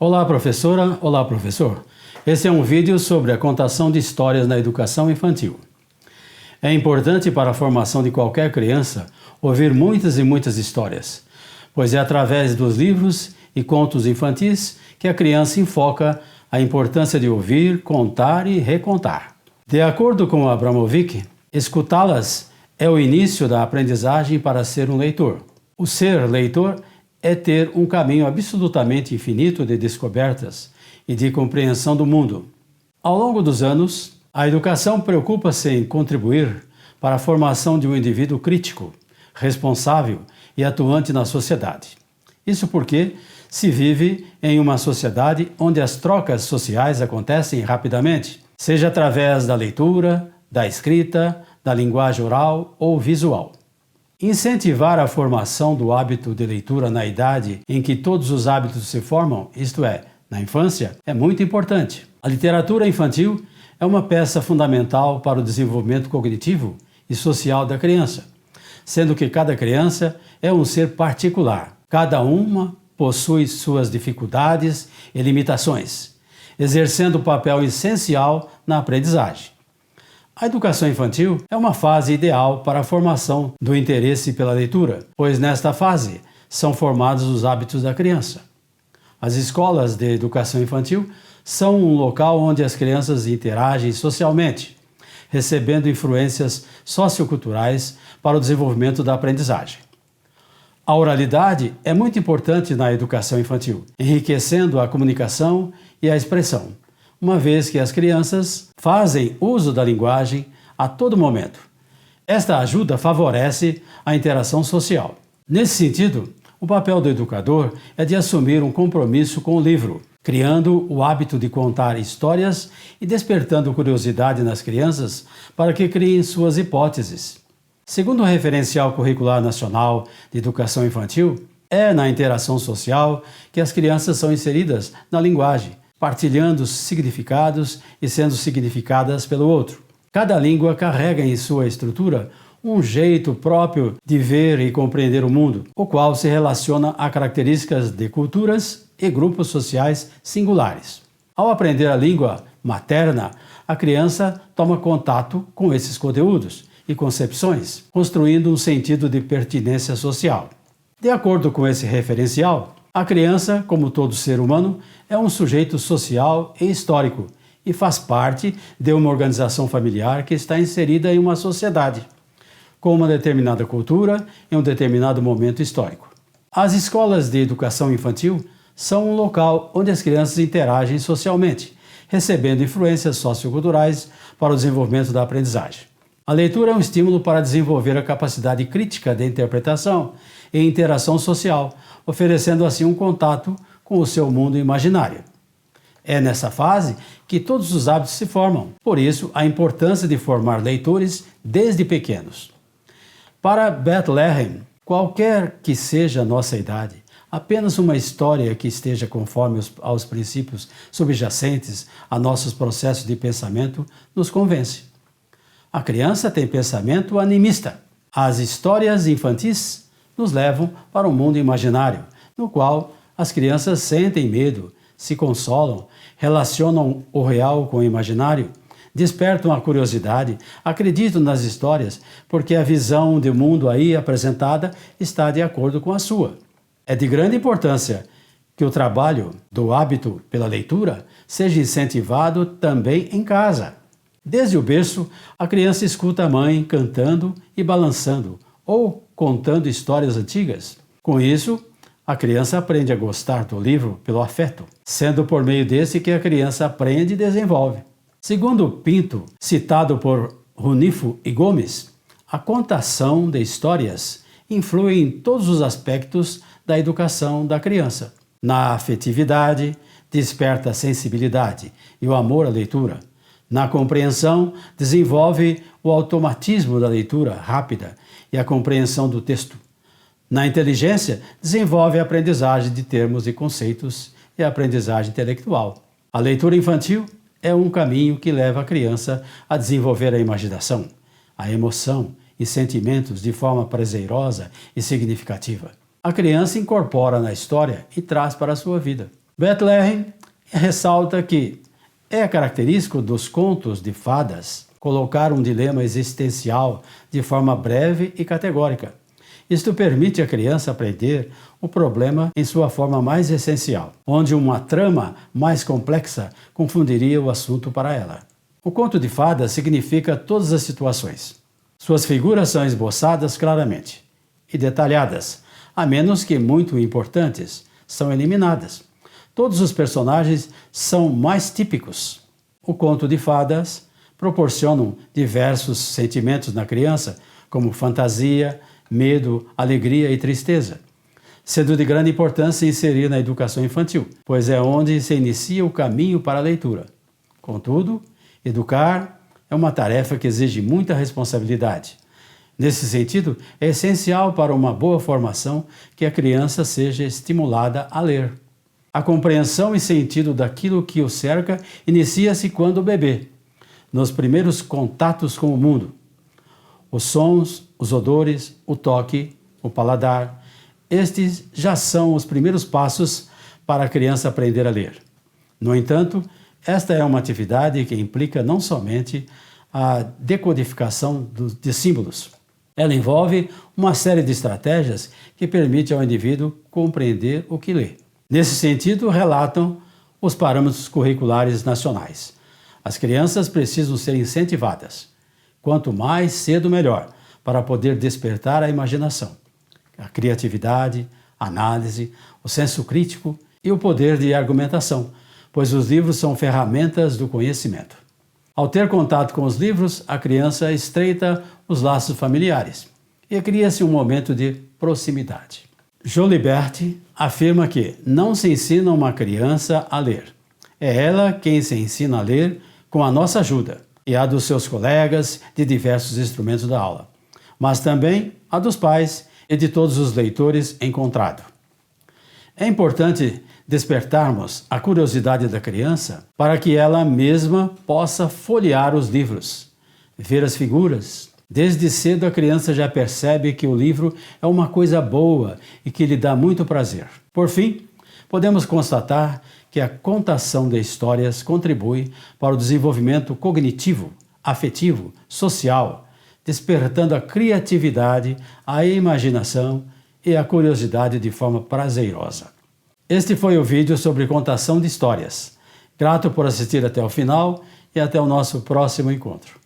Olá, professora. Olá, professor. Esse é um vídeo sobre a contação de histórias na educação infantil. É importante para a formação de qualquer criança ouvir muitas e muitas histórias, pois é através dos livros e contos infantis que a criança enfoca a importância de ouvir, contar e recontar. De acordo com Abramovic, escutá-las é o início da aprendizagem para ser um leitor. O ser leitor é ter um caminho absolutamente infinito de descobertas e de compreensão do mundo. Ao longo dos anos, a educação preocupa-se em contribuir para a formação de um indivíduo crítico, responsável e atuante na sociedade. Isso porque se vive em uma sociedade onde as trocas sociais acontecem rapidamente, seja através da leitura, da escrita, da linguagem oral ou visual. Incentivar a formação do hábito de leitura na idade em que todos os hábitos se formam, isto é, na infância, é muito importante. A literatura infantil é uma peça fundamental para o desenvolvimento cognitivo e social da criança, sendo que cada criança é um ser particular. Cada uma possui suas dificuldades e limitações, exercendo um papel essencial na aprendizagem. A educação infantil é uma fase ideal para a formação do interesse pela leitura, pois nesta fase são formados os hábitos da criança. As escolas de educação infantil são um local onde as crianças interagem socialmente, recebendo influências socioculturais para o desenvolvimento da aprendizagem. A oralidade é muito importante na educação infantil, enriquecendo a comunicação e a expressão, uma vez que as crianças fazem uso da linguagem a todo momento. Esta ajuda favorece a interação social. Nesse sentido, o papel do educador é de assumir um compromisso com o livro, criando o hábito de contar histórias e despertando curiosidade nas crianças para que criem suas hipóteses. Segundo o Referencial Curricular Nacional de Educação Infantil, é na interação social que as crianças são inseridas na linguagem, partilhando significados e sendo significadas pelo outro. Cada língua carrega em sua estrutura um jeito próprio de ver e compreender o mundo, o qual se relaciona a características de culturas e grupos sociais singulares. Ao aprender a língua materna, a criança toma contato com esses conteúdos e concepções, construindo um sentido de pertinência social. De acordo com esse referencial, a criança, como todo ser humano, é um sujeito social e histórico e faz parte de uma organização familiar que está inserida em uma sociedade, com uma determinada cultura em um determinado momento histórico. As escolas de educação infantil são um local onde as crianças interagem socialmente, recebendo influências socioculturais para o desenvolvimento da aprendizagem. A leitura é um estímulo para desenvolver a capacidade crítica de interpretação e interação social, oferecendo assim um contato com o seu mundo imaginário. É nessa fase que todos os hábitos se formam, por isso a importância de formar leitores desde pequenos. Para Bethlehem, qualquer que seja a nossa idade, apenas uma história que esteja conforme aos princípios subjacentes a nossos processos de pensamento nos convence. A criança tem pensamento animista. As histórias infantis nos levam para um mundo imaginário, no qual as crianças sentem medo, se consolam, relacionam o real com o imaginário, despertam a curiosidade, acreditam nas histórias, porque a visão do mundo aí apresentada está de acordo com a sua. É de grande importância que o trabalho do hábito pela leitura seja incentivado também em casa. Desde o berço, a criança escuta a mãe cantando e balançando ou contando histórias antigas. Com isso, a criança aprende a gostar do livro pelo afeto, sendo por meio desse que a criança aprende e desenvolve. Segundo Pinto, citado por Runifo e Gomes, a contação de histórias influi em todos os aspectos da educação da criança. Na afetividade, desperta a sensibilidade e o amor à leitura. Na compreensão, desenvolve o automatismo da leitura rápida e a compreensão do texto. Na inteligência, desenvolve a aprendizagem de termos e conceitos e a aprendizagem intelectual. A leitura infantil é um caminho que leva a criança a desenvolver a imaginação, a emoção e sentimentos de forma prazerosa e significativa. A criança incorpora na história e traz para a sua vida. Bethlehem ressalta que é característico dos contos de fadas colocar um dilema existencial de forma breve e categórica. Isto permite à criança aprender o problema em sua forma mais essencial, onde uma trama mais complexa confundiria o assunto para ela. O conto de fadas significa todas as situações. Suas figuras são esboçadas claramente e detalhadas, a menos que muito importantes são eliminadas. Todos os personagens são mais típicos. O conto de fadas proporciona diversos sentimentos na criança, como fantasia, medo, alegria e tristeza, sendo de grande importância inserir na educação infantil, pois é onde se inicia o caminho para a leitura. Contudo, educar é uma tarefa que exige muita responsabilidade. Nesse sentido, é essencial para uma boa formação que a criança seja estimulada a ler. A compreensão e sentido daquilo que o cerca inicia-se quando bebê, nos primeiros contatos com o mundo. Os sons, os odores, o toque, o paladar, estes já são os primeiros passos para a criança aprender a ler. No entanto, esta é uma atividade que implica não somente a decodificação de símbolos. Ela envolve uma série de estratégias que permite ao indivíduo compreender o que lê. Nesse sentido, relatam os parâmetros curriculares nacionais. As crianças precisam ser incentivadas. Quanto mais cedo, melhor, para poder despertar a imaginação, a criatividade, a análise, o senso crítico e o poder de argumentação, pois os livros são ferramentas do conhecimento. Ao ter contato com os livros, a criança estreita os laços familiares e cria-se um momento de proximidade. Joliberti afirma que não se ensina uma criança a ler. É ela quem se ensina a ler com a nossa ajuda e a dos seus colegas de diversos instrumentos da aula, mas também a dos pais e de todos os leitores encontrados. É importante despertarmos a curiosidade da criança para que ela mesma possa folhear os livros, ver as figuras. Desde cedo a criança já percebe que o livro é uma coisa boa e que lhe dá muito prazer. Por fim, podemos constatar que a contação de histórias contribui para o desenvolvimento cognitivo, afetivo, social, despertando a criatividade, a imaginação e a curiosidade de forma prazerosa. Este foi o vídeo sobre contação de histórias. Grato por assistir até o final e até o nosso próximo encontro.